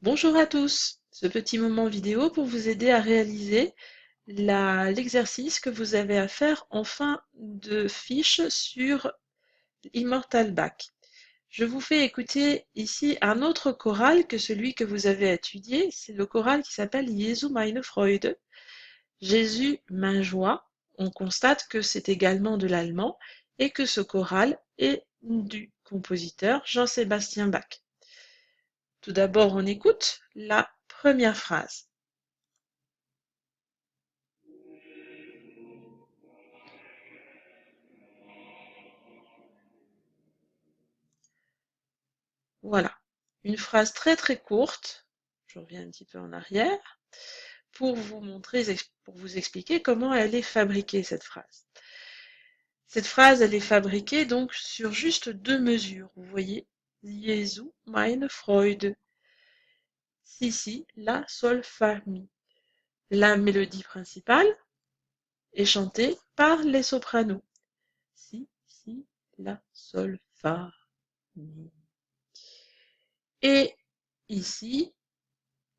Bonjour à tous, ce petit moment vidéo pour vous aider à réaliser l'exercice que vous avez à faire en fin de fiche sur Immortal Bach. Je vous fais écouter ici un autre choral que celui que vous avez étudié, c'est le choral qui s'appelle Jesu meine Freude, Jésus ma joie. On constate que c'est également de l'allemand et que ce choral est du compositeur Jean-Sébastien Bach. Tout d'abord, on écoute la première phrase. Voilà, une phrase très très courte, je reviens un petit peu en arrière, pour vous montrer, pour vous expliquer comment elle est fabriquée cette phrase. Cette phrase, elle est fabriquée donc sur juste deux mesures, vous voyez, Jesu meine Freude, si, la, sol, fa, mi. La mélodie principale est chantée par les sopranos. Si, la, sol, fa, mi. Et ici,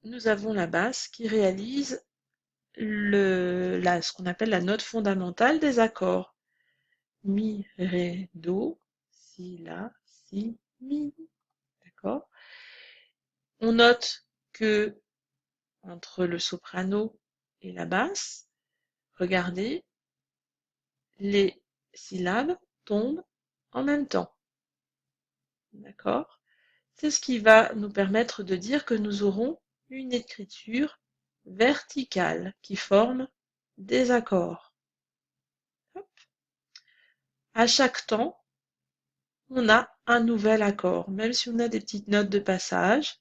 nous avons la basse qui réalise ce qu'on appelle la note fondamentale des accords. Mi, ré, do, si, la, si, mi. D'accord? On note que entre le soprano et la basse, regardez, les syllabes tombent en même temps. D'accord? C'est ce qui va nous permettre de dire que nous aurons une écriture verticale qui forme des accords. Hop. À chaque temps, on a un nouvel accord. Même si on a des petites notes de passage,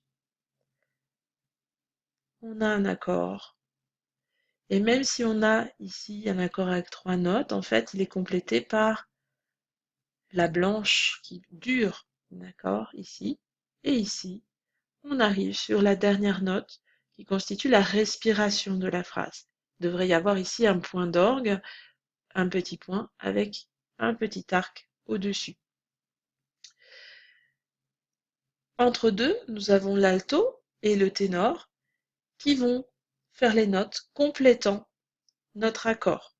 on a un accord. Et même si on a ici un accord avec trois notes, en fait, il est complété par la blanche qui dure, d'accord, ici. Et ici, on arrive sur la dernière note qui constitue la respiration de la phrase. Il devrait y avoir ici un point d'orgue, un petit point avec un petit arc au-dessus. Entre deux, nous avons l'alto et le ténor qui vont faire les notes complétant notre accord.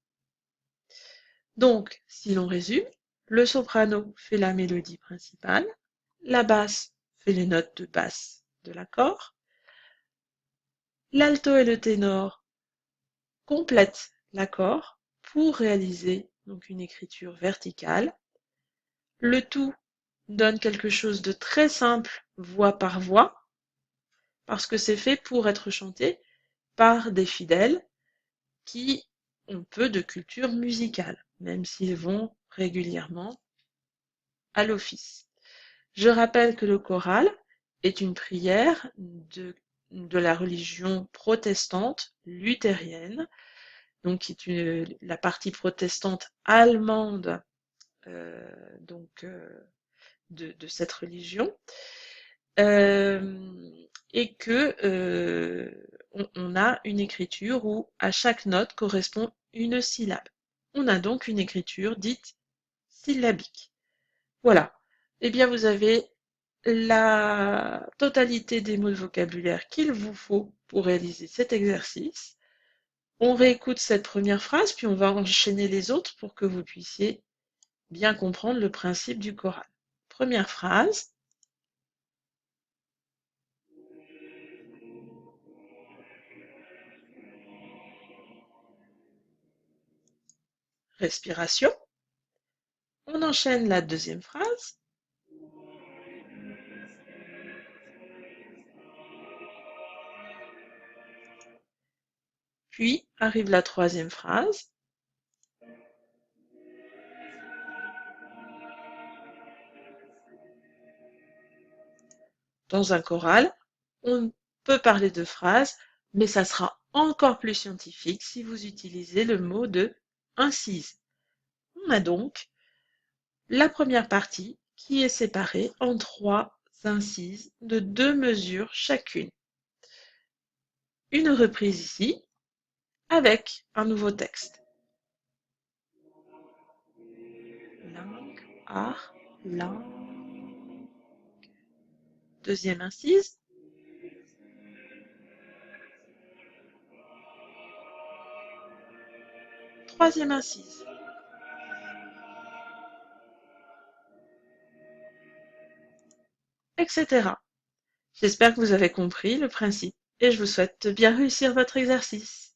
Donc, si l'on résume, le soprano fait la mélodie principale, la basse fait les notes de basse de l'accord, l'alto et le ténor complètent l'accord pour réaliser donc une écriture verticale. Le tout donne quelque chose de très simple, voix par voix, parce que c'est fait pour être chanté par des fidèles qui ont peu de culture musicale, même s'ils vont régulièrement à l'office. Je rappelle que le choral est une prière de la religion protestante luthérienne, donc qui est la partie protestante allemande de cette religion, et que on a une écriture où à chaque note correspond une syllabe. On a donc une écriture dite syllabique. Voilà. Eh bien, vous avez la totalité des mots de vocabulaire qu'il vous faut pour réaliser cet exercice. On réécoute cette première phrase, puis on va enchaîner les autres pour que vous puissiez bien comprendre le principe du choral. Première phrase. Respiration. On enchaîne la deuxième phrase. Puis arrive la troisième phrase. Dans un choral, on peut parler de phrases, mais ça sera encore plus scientifique si vous utilisez le mot de incise. On a donc la première partie qui est séparée en trois incises de deux mesures chacune. Une reprise ici avec un nouveau texte. Langue, art, langue. Deuxième incise. troisième incise. Etc. J'espère que vous avez compris le principe et je vous souhaite de bien réussir votre exercice.